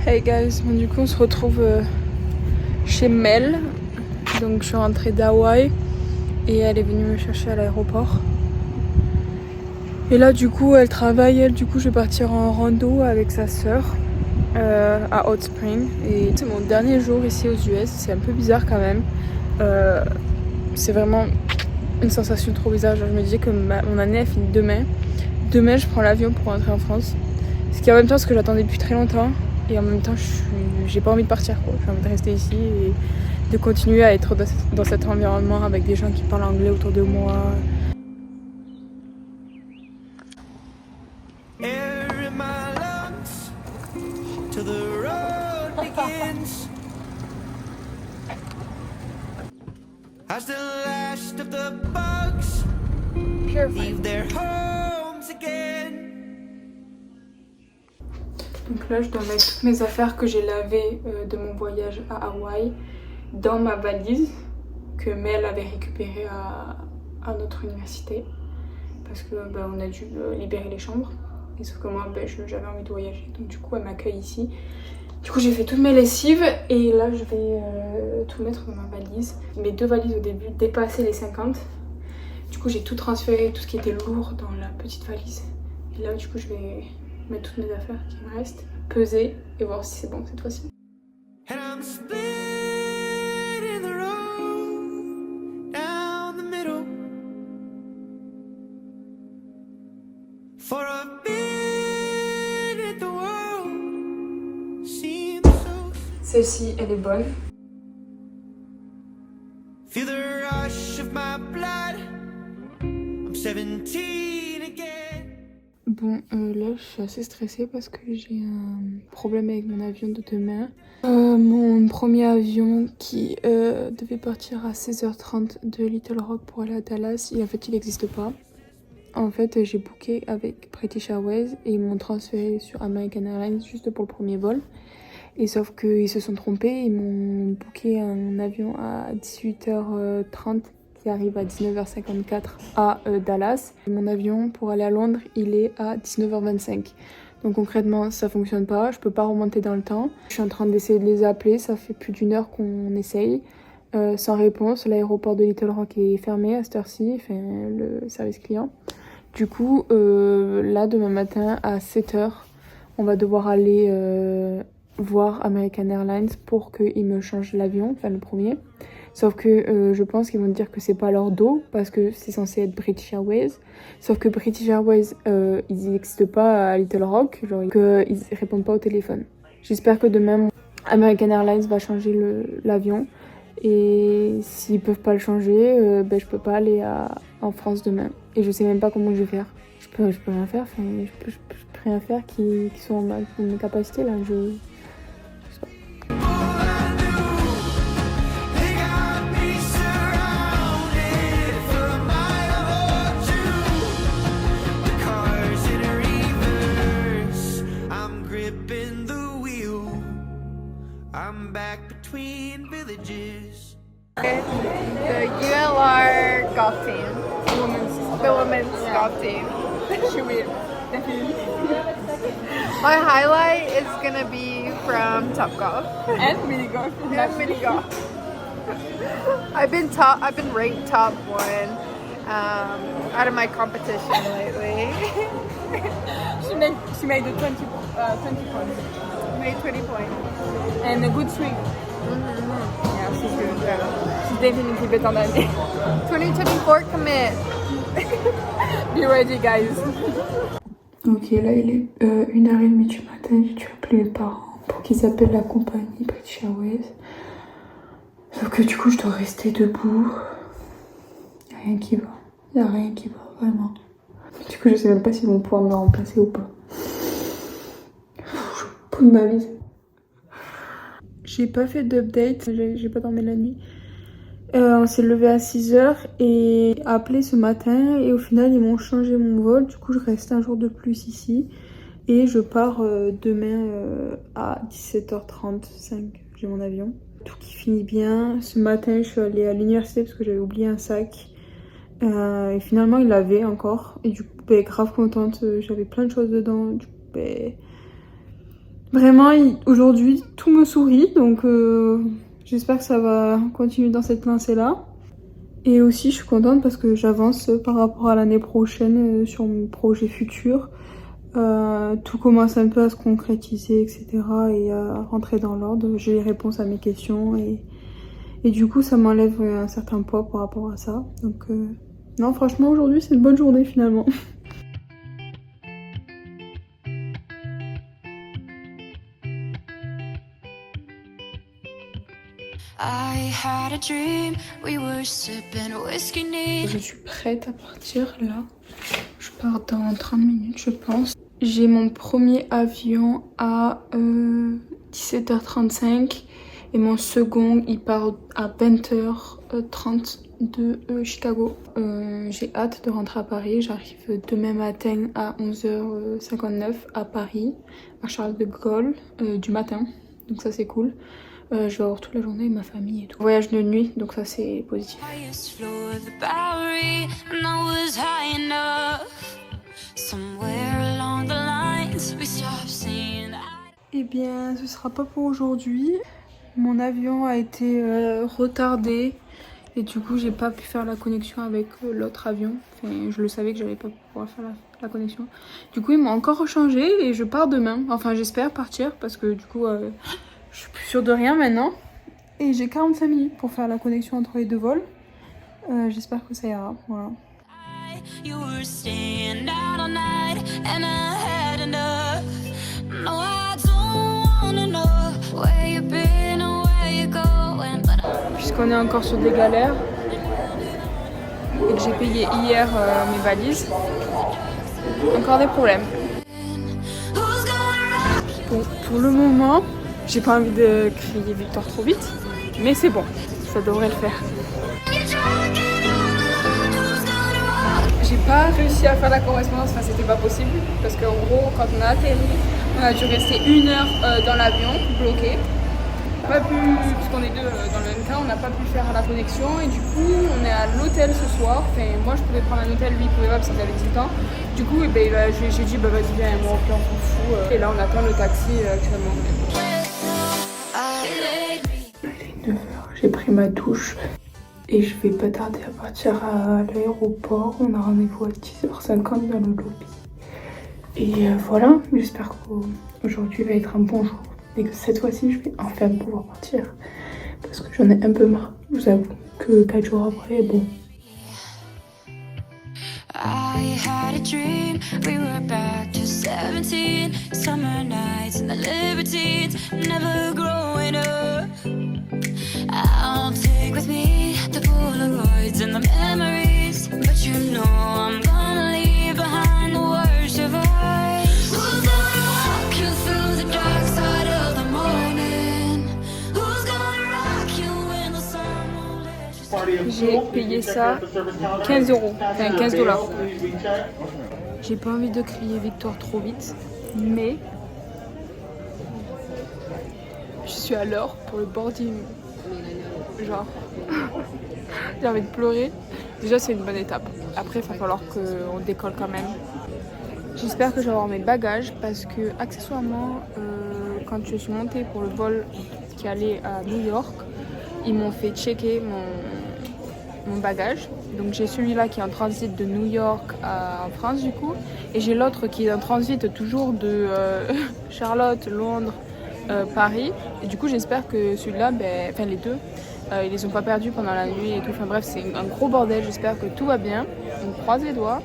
Hey guys, bon, du coup on se retrouve chez Mel. Donc je suis rentrée d'Hawaï et elle est venue me chercher à l'aéroport. Et là du coup elle travaille, du coup je vais partir en rando avec sa sœur à Hot Spring. Et c'est mon dernier jour ici aux US, c'est un peu bizarre quand même. C'est vraiment une sensation trop bizarre. Genre, je me disais que mon année elle finit demain. Demain je prends l'avion pour rentrer en France. Ce qui est en même temps ce que j'attendais depuis très longtemps. Et en même temps j'ai pas envie de partir quoi. J'ai envie de rester ici et de continuer à être dans cet environnement avec des gens qui parlent anglais autour de moi. As the last of the bugs leave their homes again. Donc là je dois mettre toutes mes affaires que j'ai lavées de mon voyage à Hawaï dans ma valise que Mel avait récupérée à notre université parce que on a dû libérer les chambres et sauf que moi j'avais envie de voyager, donc du coup elle m'accueille ici. Du coup j'ai fait toutes mes lessives et là je vais tout mettre dans ma valise. Mes deux valises au début dépassaient les 50. Du coup j'ai tout transféré, tout ce qui était lourd dans la petite valise. Et là du coup je vais mettre toutes mes affaires qui me restent, peser et voir si c'est bon cette fois-ci. And I'm split in the road down the middle. For a minute the world seems so. Celle-ci elle est bonne. Feel the rush of my blood. I'm 17 again. Bon, là je suis assez stressée parce que j'ai un problème avec mon avion de demain. Mon premier avion qui devait partir à 16h30 de Little Rock pour aller à Dallas, en fait il n'existe pas. En fait j'ai booké avec British Airways et ils m'ont transféré sur American Airlines juste pour le premier vol. Et sauf qu'ils se sont trompés, ils m'ont booké un avion à 18h30 qui arrive à 19h54 à Dallas. Mon avion pour aller à Londres, il est à 19h25. Donc concrètement, ça fonctionne pas, je peux pas remonter dans le temps. Je suis en train d'essayer de les appeler, ça fait plus d'1 heure qu'on essaye. Sans réponse, l'aéroport de Little Rock est fermé à cette heure-ci, enfin, le service client. Du coup, là, demain matin à 7h, on va devoir aller voir American Airlines pour qu'ils me changent l'avion, enfin le premier. Sauf que je pense qu'ils vont dire que c'est pas leur dos parce que c'est censé être British Airways. Sauf que British Airways, ils n'existent pas à Little Rock, genre qu'ils répondent pas au téléphone. J'espère que demain, American Airlines va changer l'avion. Et s'ils peuvent pas le changer, je peux pas aller en France demain. Et je sais même pas comment je vais faire. Je peux rien faire, enfin, je peux rien faire qui soit en mes capacités là. Je sais pas. I'm back between villages. The ULR golf team. The women's golf team. Should we definitely My highlight is gonna be from Topgolf and mini golf? and mini golf. I've been ranked top 1 out of my competition lately. She made the 20 points Made 20 points. and a good swing. Yeah, she's good. Yeah. She's definitely better than me. 2024 commit. Be ready, guys. Ok, là il est 1h30 du matin. J'ai dû appeler mes parents pour qu'ils appellent la compagnie British Airways. Sauf que du coup, je dois rester debout. Y'a rien qui va. Y'a rien qui va, vraiment. Du coup, je sais même pas s'ils vont pouvoir me remplacer ou pas. Je peux de ma vie. J'ai pas fait d'update, j'ai pas dormi la nuit. On s'est levé à 6h et appelé ce matin et au final ils m'ont changé mon vol. Du coup je reste un jour de plus ici et je pars demain à 17h35. J'ai mon avion. Tout qui finit bien. Ce matin je suis allée à l'université parce que j'avais oublié un sac. Et finalement il l'avait encore et du coup grave contente. J'avais plein de choses dedans. Du coup Vraiment, aujourd'hui, tout me sourit, donc j'espère que ça va continuer dans cette lancée-là. Et aussi, je suis contente parce que j'avance par rapport à l'année prochaine sur mes projets futurs. Tout commence un peu à se concrétiser, etc. et à rentrer dans l'ordre. J'ai les réponses à mes questions et du coup, ça m'enlève un certain poids par rapport à ça. Donc, non, franchement, aujourd'hui, c'est une bonne journée finalement. Je suis prête à partir là. Je pars dans 30 minutes, je pense. J'ai mon premier avion à 17h35 et mon second il part à 20h30 de Chicago. J'ai hâte de rentrer à Paris. J'arrive demain matin à 11h59 à Paris, à Charles de Gaulle, du matin. Donc ça c'est cool. Je vais avoir toute la journée avec ma famille et tout. Voyage de nuit, donc ça c'est positif. Eh bien, ce sera pas pour aujourd'hui. Mon avion a été retardé et du coup j'ai pas pu faire la connexion avec l'autre avion. Enfin, je le savais que j'allais pas pouvoir faire la connexion. Du coup ils m'ont encore rechangé et je pars demain. Enfin j'espère partir parce que du coup je suis plus sûre de rien maintenant. Et j'ai 45 minutes pour faire la connexion entre les deux vols. J'espère que ça ira. Voilà. Puisqu'on est encore sur des galères et que j'ai payé hier mes valises, encore des problèmes. Bon, pour le moment, j'ai pas envie de crier victoire trop vite, mais c'est bon, ça devrait le faire. J'ai pas réussi à faire la correspondance, enfin c'était pas possible, parce qu'en gros, quand on a atterri, on a dû rester 1 heure dans l'avion, bloqué. Pas pu, puisqu'on est deux dans le même cas, on n'a pas pu faire la connexion et du coup on est à l'hôtel ce soir. Enfin, moi je pouvais prendre un hôtel, lui il pouvait pas parce qu'il avait 18 ans. Du coup j'ai dit bah vas-y viens, moi on s'en fout. Et là on attend le taxi actuellement. Il est 9h, j'ai pris ma douche et je vais pas tarder à partir à l'aéroport. On a rendez-vous à 10h50 dans le lobby. Et voilà, j'espère qu'aujourd'hui va être un bon jour. Et que cette fois-ci, je vais enfin pouvoir partir. Parce que j'en ai un peu marre. Je vous avoue que 4 jours après, bon. I had a dream, we were back to 17. Summer nights and the libertines, never growing up. I'll take with me the Polaroids and the memories. But you know I'm gonna leave behind the worst of us. Who's gonna walk you through the dark side of the morning? Who's gonna rock you when the sun won't let you. J'ai payé ça 15 €, enfin 15 $. J'ai pas envie de crier victoire trop vite, mais je suis à l'heure pour le boarding. Genre, j'ai envie de pleurer. Déjà, c'est une bonne étape. Après, il va falloir qu'on décolle quand même. J'espère que je vais avoir mes bagages parce que, accessoirement, quand je suis montée pour le vol qui allait à New York, ils m'ont fait checker mon bagage. Donc j'ai celui-là qui est en transit de New York en France du coup. Et j'ai l'autre qui est en transit toujours de Charlotte, Londres, Paris. Et du coup j'espère que celui-là, enfin les deux, ils les ont pas perdus pendant la nuit et tout. Enfin bref, c'est un gros bordel. J'espère que tout va bien. On croise les doigts.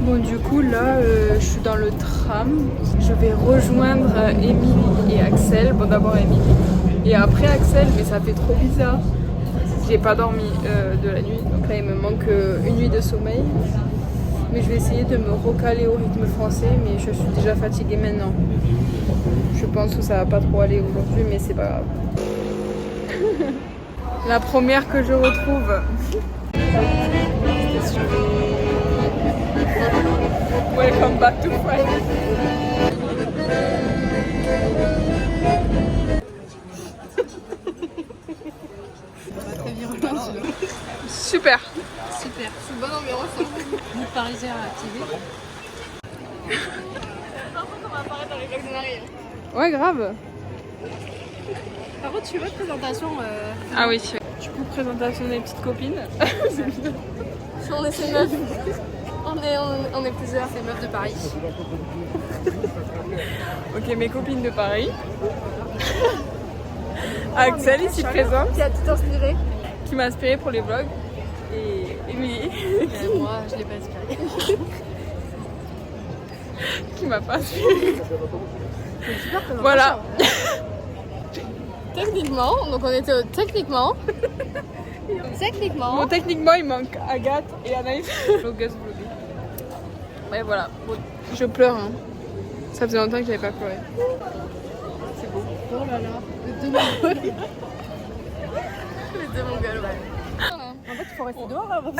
Bon du coup là je suis dans le tram, je vais rejoindre Émilie et Axel, bon d'abord Émilie et après Axel, mais ça fait trop bizarre, j'ai pas dormi de la nuit, donc là il me manque une nuit de sommeil Mais je vais essayer de me recaler au rythme français, mais je suis déjà fatiguée maintenant. Je pense que ça va pas trop aller aujourd'hui, mais c'est pas grave. La première que je retrouve. Welcome back to France. Super. Super, c'est bonne ambiance. Vous Parisien à TV. On va apparaître dans les vlogs de Marie. Ouais, grave. Par contre, tu fais votre présentation. Ah oui. Du coup, présentation des petites copines. On est ces meufs. On est plusieurs, ces meufs de Paris. Ok, mes copines de Paris. Axel ici présent. Qui a tout inspiré. Qui m'a inspiré pour les vlogs. Et Émilie. Moi, je l'ai pas inspiré. Qui m'a pas inspiré. Voilà. Techniquement, donc on était au techniquement. Bon, techniquement, il manque Agathe et Anaïs. Vlogueuse vloguée. Ouais, voilà. Bon, je pleure. Hein. Ça faisait longtemps que j'avais pas pleuré. C'est beau. Oh là là, les deux mongols. Les deux mongols, ouais. En fait, il faut rester dehors avant.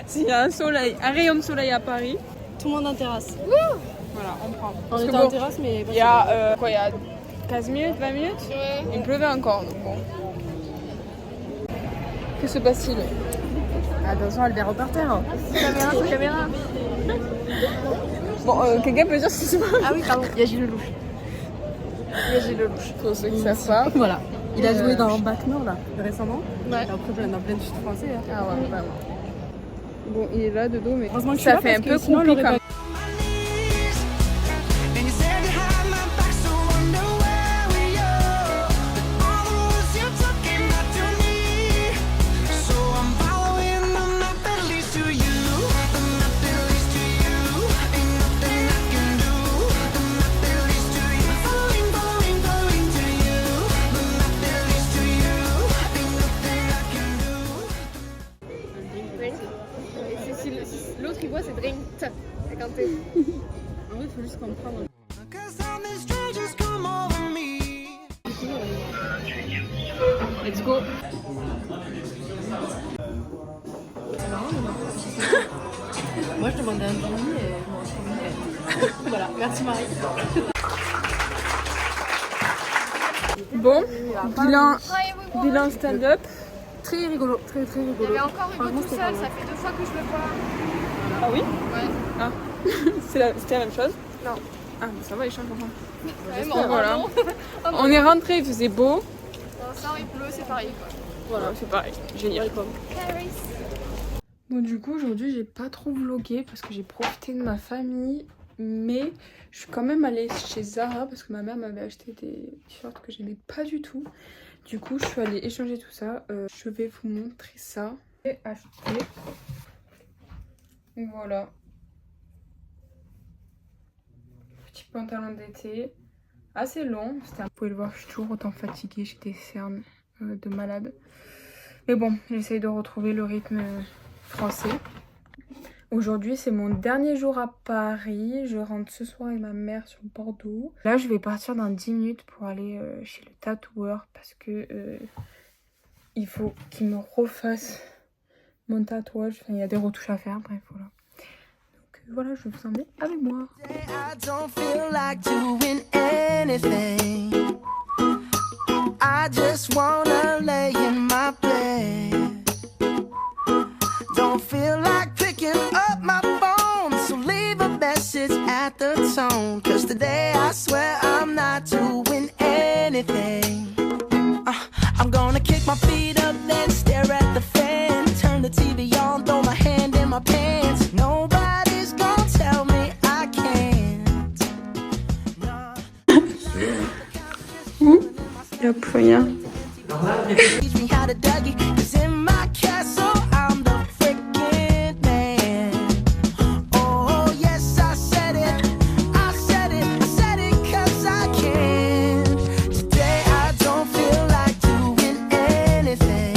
S'il y a un rayon de soleil à Paris, Tout le monde en terrasse. voilà, on prend. On Parce que était en terrasse, mais. il y a il y a 15 minutes, 20 minutes, Ouais. il pleuvait encore. Donc bon. Que se passe-t-il? Attention, elle vient repartir. Caméra sur caméra. Bon, quelqu'un peut dire si c'est moi? Ah oui, pardon, il y a Gilles Lelouch. Il y a Gilles Lelouch. Pour ceux qui savent pas. Voilà. Il a joué dans Bac Nord là, récemment. Ouais. Et après, dans plein de chutes français. Hein. Ah ouais, vraiment. Bon, il est là de dos, mais Heureusement que je ça suis là fait un parce peu que sinon, elle compliqué aurait quand pas- And you said behind my back, so wonder where we are. All the roads you took came back to me. So I'm following the map that leads to you. The map that leads to you. Ain't nothing I can do. The map that leads to you. Following, following, following to you. The map that leads to you. Ain't nothing I can do. Et l'autre il voit c'est drink. C'est quand t'es. En vrai, il faut juste comprendre. Cause something strange has come over me. Let's go. Moi, je demandais un demi et bon, voilà. Merci Marie. Bon, bilan stand-up. Très rigolo, très très Il y rigolo. avait encore Hugo Franchement, tout c'était seul, pas ça fait 2 fois que je le vois. Ah oui? Ouais. Ah. C'était la même chose? Non. Ah, mais ça va, il change enfin. Vraiment, Voilà. non. On est rentré, il faisait beau. Ça, il pleut, c'est pareil quoi. Voilà, c'est pareil. Génial. Paris. Bon, du coup, aujourd'hui, j'ai pas trop vlogué parce que j'ai profité de ma famille. Mais je suis quand même allée chez Zara parce que ma mère m'avait acheté des t-shirts que j'aimais pas du tout. Du coup, je suis allée échanger tout ça. Je vais vous montrer ça. J'ai acheté. Voilà. Petit pantalon d'été. Assez long. Vous pouvez le voir, je suis toujours autant fatiguée. J'ai des cernes de malade. Mais bon, j'essaye de retrouver le rythme français. Aujourd'hui, c'est mon dernier jour à Paris. Je rentre ce soir avec ma mère sur Bordeaux. Là, je vais partir dans 10 minutes pour aller chez le tatoueur parce que il faut qu'il me refasse mon tatouage. Enfin, il y a des retouches à faire. Bref, voilà. Donc voilà, je vais vous emmener avec moi. I don't feel like doing anything. I just wanna lay in my bed. Don't feel like picking up my phone, so leave a message at the tone. Cause today I swear I'm not doing anything. I'm gonna kick my feet up, then stare at the fan. Turn the TV on, throw my hand in my pants. Nobody's gonna tell me I can't. Il n'y a plus rien. Teach me how to Dougie, 'cause in my castle I'm the freaking man. Oh yes, I said it, I said it, I said it 'cause I can. Today I don't feel like doing anything.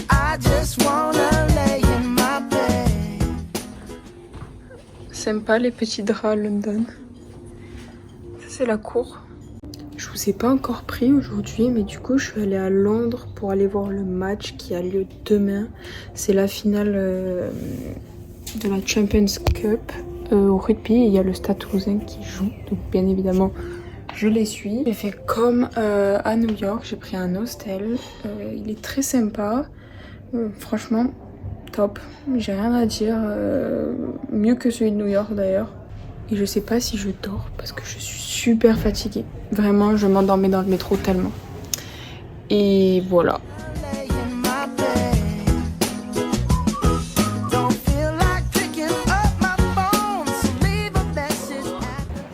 I just wanna lay in my bed. Sympa les petits draps à London. Ça c'est la cour. Je vous ai pas encore pris aujourd'hui, mais du coup je suis allée à Londres pour aller voir le match qui a lieu demain. C'est la finale de la Champions Cup au rugby. Il y a le Stade Toulousain qui joue, donc bien évidemment je les suis. J'ai fait comme à New York, j'ai pris un hostel. Il est très sympa, franchement top. J'ai rien à dire, mieux que celui de New York d'ailleurs. Et je sais pas si je dors parce que je suis super fatiguée. Vraiment, je m'endormais dans le métro tellement. Et voilà.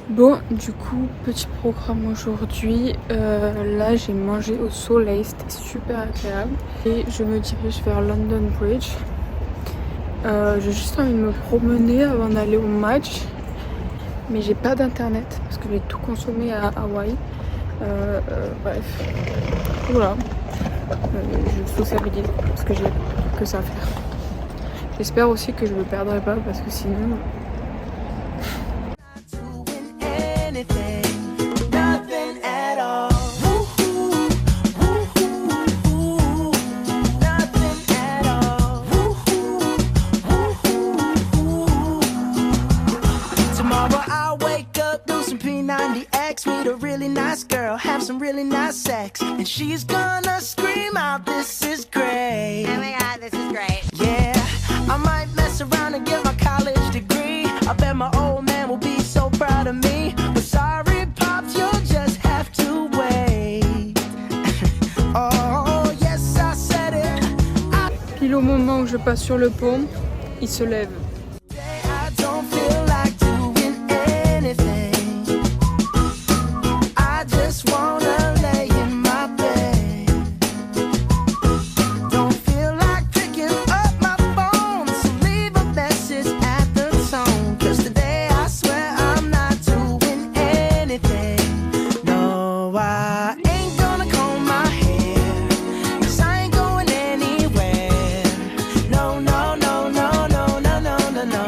Bon, du coup, petit programme aujourd'hui. Là, j'ai mangé au soleil, c'était super agréable. Et je me dirige vers London Bridge. J'ai juste envie de me promener avant d'aller au match. Mais j'ai pas d'internet parce que j'ai tout consommé à Hawaï. Bref, voilà. Je sociabilise parce que j'ai que ça à faire. J'espère aussi que je me perdrai pas parce que sinon. Meet a really nice girl, have some really nice sex, and she's gonna scream out, "This is great! Oh my God, this is great!" Yeah, I might mess around and get my college degree. I bet my old man will be so proud of me. But sorry, pops, you'll just have to wait. Oh yes, I said it. Pile au moment où je passe sur le pont, il se lève. I don't feel like doing anything. Wanna lay in my bed. Don't feel like picking up my phone, so leave a message at the tone. 'Cause today I swear I'm not doing anything. No, I ain't gonna comb my hair, 'cause I ain't going anywhere. No, no, no, no, no, no, no, no, no.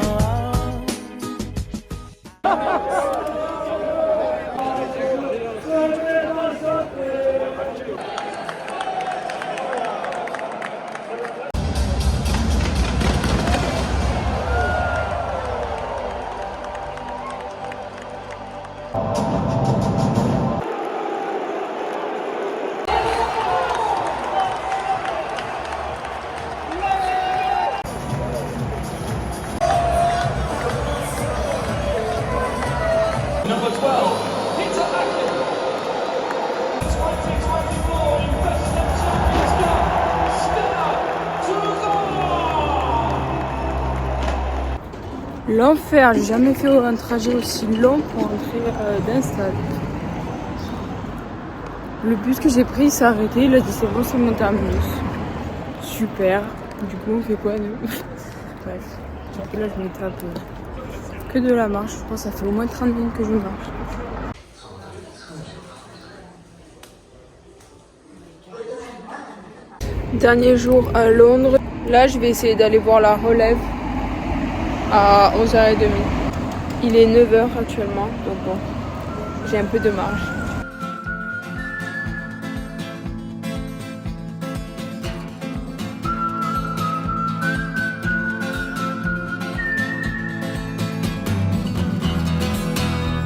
L'enfer, j'ai jamais fait un trajet aussi long pour entrer d'un stade. Le bus que j'ai pris s'est arrêté, il a dit c'est bon, c'est mon terminus. Super. Du coup, on fait quoi nous? Bref. Et là, je me tape que de la marche. Je pense que ça fait au moins 30 minutes que je marche. Dernier jour à Londres. Là, je vais essayer d'aller voir la relève à 11h30. Il est 9h actuellement, donc bon, j'ai un peu de marge.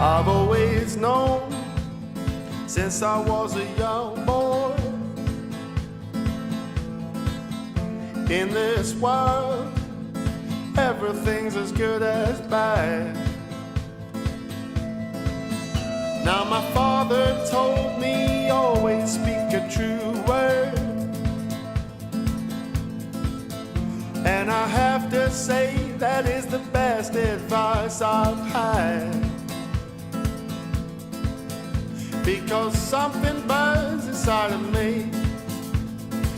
I've always known since I was a young boy in this world. Everything's as good as bad. Now my father told me always speak a true word, and I have to say that is the best advice I've had. Because something burns inside of me.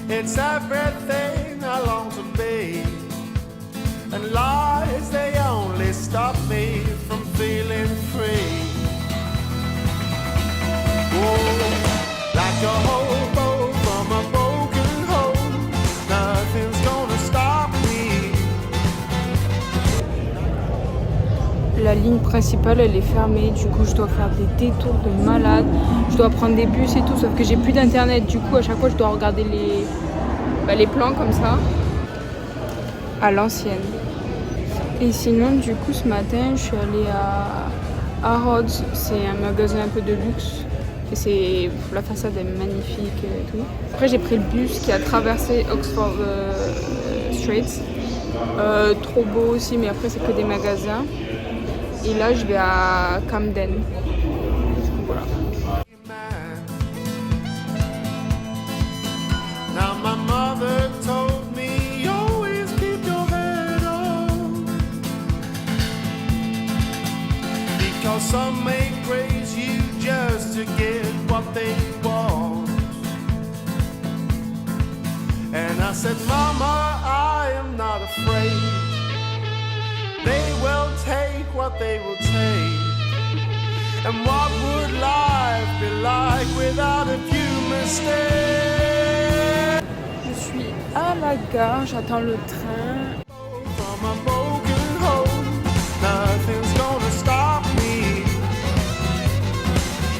It's everything I long to be. And lies, they only stop me from feeling free. Oh, like a hobo from a broken home, nothing's gonna stop me. la ligne principale elle est fermée, du coup je dois faire des détours de malade, je dois prendre des bus et tout, sauf que j'ai plus d'internet, du coup à chaque fois je dois regarder les plans comme ça, à l'ancienne. Et sinon du coup ce matin je suis allée à Harrods, c'est un magasin un peu de luxe, et la façade est magnifique et tout. Après j'ai pris le bus qui a traversé Oxford Street. Trop beau aussi, mais après c'est que des magasins. Et là je vais à Camden. Voilà. Now my mother told me always keep your head up, because some may praise you just to get what they want. And I said, Mama, I am not afraid. They will take what they will take. And what would life be like without a few mistakes? Je suis à la gare, j'attends le train. From a broken home, nothing's gonna stop me.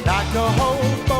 Like a hope